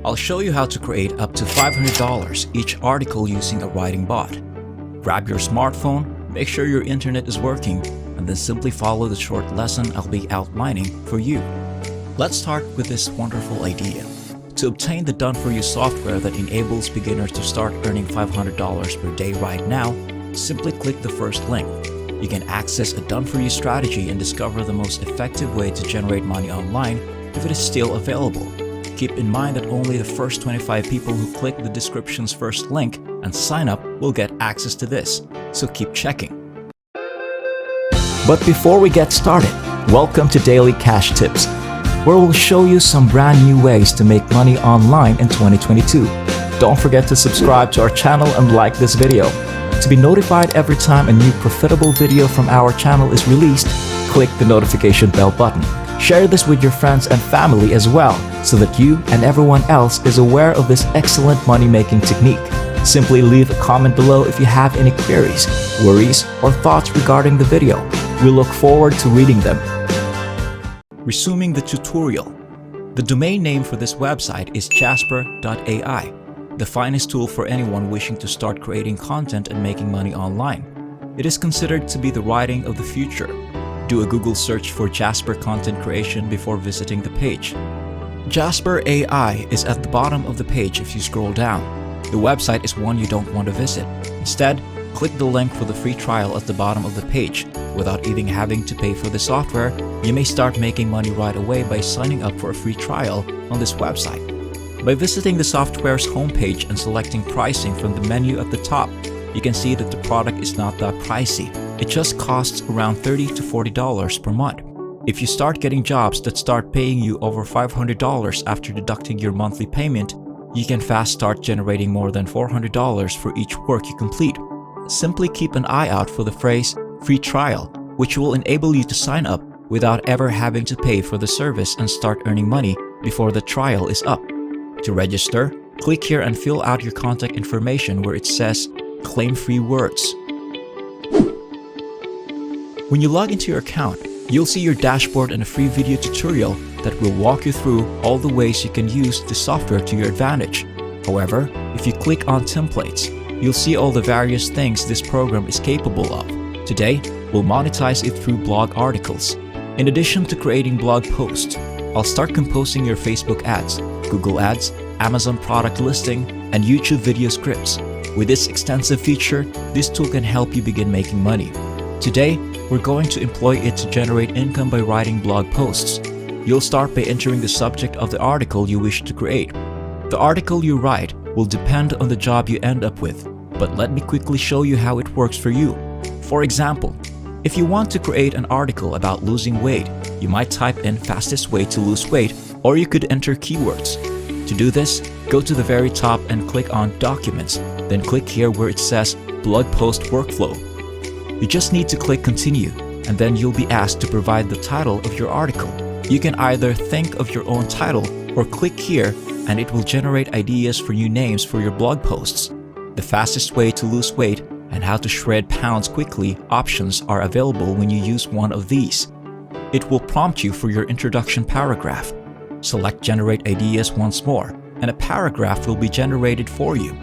I'll show you how to create up to $500 each article using a writing bot. Grab your smartphone, make sure your internet is working, and then simply follow the short lesson I'll be outlining for you. Let's start with this wonderful idea. To obtain the done-for-you software that enables beginners to start earning $500 per day right now, simply click the first link. You can access a done-for-you strategy and discover the most effective way to generate money online if it is still available. Keep in mind that only the first 25 people who click the description's first link and sign up will get access to this, so keep checking. But before we get started, welcome to Daily Cash Tips, where we'll show you some brand new ways to make money online in 2022. Don't forget to subscribe to our channel and like this video. To be notified every time a new profitable video from our channel is released, click the notification bell button. Share this with your friends and family as well, so that you and everyone else is aware of this excellent money-making technique. Simply leave a comment below if you have any queries, worries, or thoughts regarding the video. We look forward to reading them. Resuming the tutorial. The domain name for this website is jasper.ai, the finest tool for anyone wishing to start creating content and making money online. It is considered to be the writing of the future. Do a Google search for Jasper content creation before visiting the page. Jasper AI is at the bottom of the page if you scroll down. The website is one you don't want to visit. Instead, click the link for the free trial at the bottom of the page. Without even having to pay for the software, you may start making money right away by signing up for a free trial on this website. By visiting the software's homepage and selecting pricing from the menu at the top, you can see that the product is not that pricey. It just costs around $30 to $40 per month. If you start getting jobs that start paying you over $500 after deducting your monthly payment, you can fast start generating more than $400 for each work you complete. Simply keep an eye out for the phrase free trial, which will enable you to sign up without ever having to pay for the service and start earning money before the trial is up. To register, click here and fill out your contact information where it says claim free words. When you log into your account, you'll see your dashboard and a free video tutorial that will walk you through all the ways you can use the software to your advantage. However, if you click on templates, you'll see all the various things this program is capable of. Today, we'll monetize it through blog articles. In addition to creating blog posts, I'll start composing your Facebook ads, Google ads, Amazon product listing, and YouTube video scripts. With this extensive feature, this tool can help you begin making money. Today, we're going to employ it to generate income by writing blog posts. You'll start by entering the subject of the article you wish to create. The article you write will depend on the job you end up with, but let me quickly show you how it works for you. For example, if you want to create an article about losing weight, you might type in fastest way to lose weight, or you could enter keywords. To do this, go to the very top and click on Documents, then click here where it says Blog Post Workflow. You just need to click Continue, and then you'll be asked to provide the title of your article. You can either think of your own title or click here and it will generate ideas for new names for your blog posts. The fastest way to lose weight and how to shred pounds quickly options are available when you use one of these. It will prompt you for your introduction paragraph. Select Generate Ideas once more, and a paragraph will be generated for you.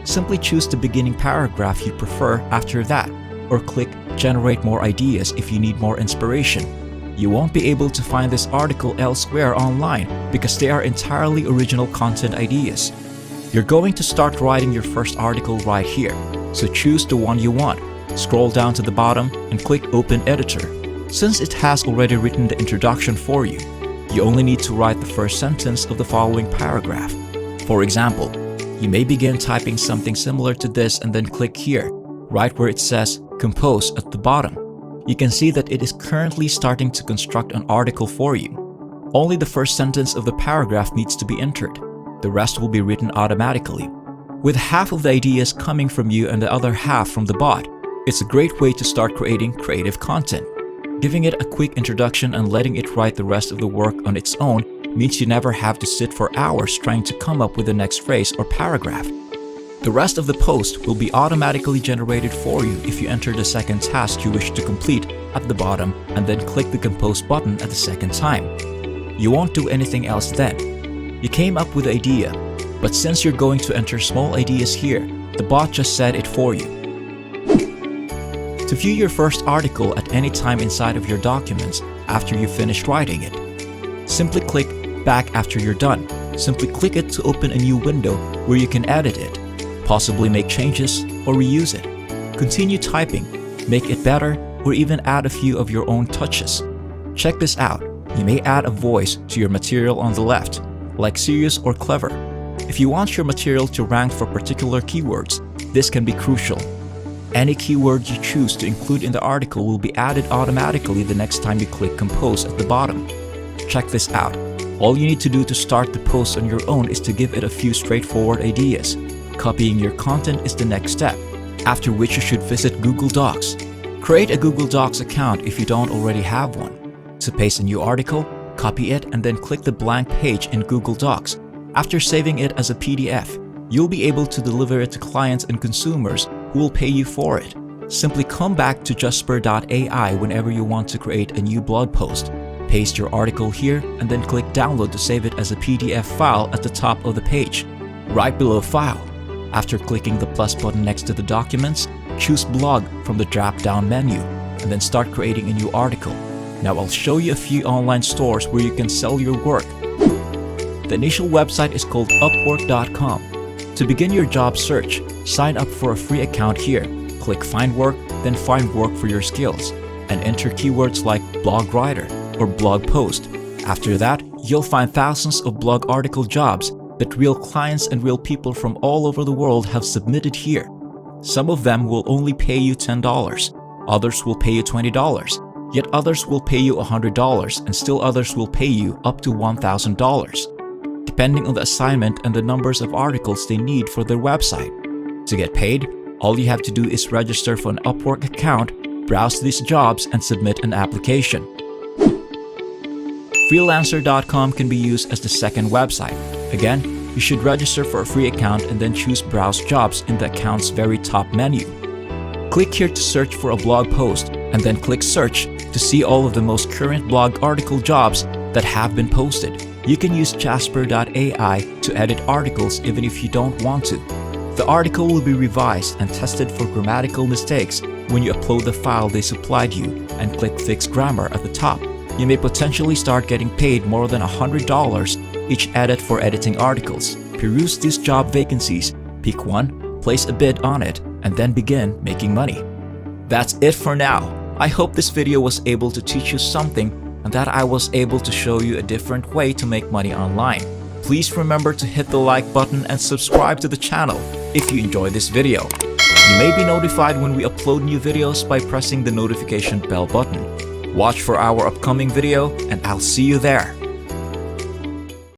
Simply choose the beginning paragraph you prefer after that, or click Generate More Ideas if you need more inspiration. You won't be able to find this article elsewhere online because they are entirely original content ideas. You're going to start writing your first article right here, so choose the one you want. Scroll down to the bottom and click Open Editor. Since it has already written the introduction for you, you only need to write the first sentence of the following paragraph. For example, you may begin typing something similar to this and then click here, right where it says Compose at the bottom. You can see that it is currently starting to construct an article for you. Only the first sentence of the paragraph needs to be entered. The rest will be written automatically. With half of the ideas coming from you and the other half from the bot, it's a great way to start creating creative content. Giving it a quick introduction and letting it write the rest of the work on its own means you never have to sit for hours trying to come up with the next phrase or paragraph. The rest of the post will be automatically generated for you if you enter the second task you wish to complete at the bottom and then click the Compose button at the second time. You won't do anything else then. You came up with the idea, But since you're going to enter small ideas here, the bot just said it for you. To view your first article at any time inside of your documents after you've finished writing it, simply click Back after you're done. Simply click it to open a new window where you can edit it, possibly make changes or reuse it. Continue typing, make it better, or even add a few of your own touches. Check this out. You may add a voice to your material on the left, like serious or clever. If you want your material to rank for particular keywords, this can be crucial. Any keyword you choose to include in the article will be added automatically the next time you click Compose at the bottom. Check this out. All you need to do to start the post on your own is to give it a few straightforward ideas. Copying your content is the next step, after which you should visit Google Docs. Create a Google Docs account if you don't already have one. To paste a new article, copy it and then click the blank page in Google Docs. After saving it as a PDF, you'll be able to deliver it to clients and consumers who will pay you for it. Simply come back to Jasper.ai whenever you want to create a new blog post. Paste your article here and then click Download to save it as a PDF file at the top of the page, right below File. After clicking the plus button next to the documents, choose Blog from the drop-down menu and then start creating a new article. Now I'll show you a few online stores where you can sell your work. The initial website is called Upwork.com. To begin your job search, sign up for a free account here. Click Find Work, then find work for your skills, and enter keywords like blog writer or blog post. After that, you'll find thousands of blog article jobs that real clients and real people from all over the world have submitted here. Some of them will only pay you $10, others will pay you $20, yet others will pay you $100, and still others will pay you up to $1,000, depending on the assignment and the numbers of articles they need for their website. To get paid, all you have to do is register for an Upwork account, browse these jobs, and submit an application. Freelancer.com can be used as the second website. Again, you should register for a free account and then choose Browse Jobs in the account's very top menu. Click here to search for a blog post and then click Search to see all of the most current blog article jobs that have been posted. You can use Jasper.ai to edit articles even if you don't want to. The article will be revised and tested for grammatical mistakes when you upload the file they supplied you and click Fix Grammar at the top. You may potentially start getting paid more than $100 each edit for editing articles. Peruse these job vacancies, pick one, place a bid on it, and then begin making money. That's it for now. I hope this video was able to teach you something and that I was able to show you a different way to make money online. Please remember to hit the like button and subscribe to the channel if you enjoyed this video. You may be notified when we upload new videos by pressing the notification bell button. Watch for our upcoming video and I'll see you there.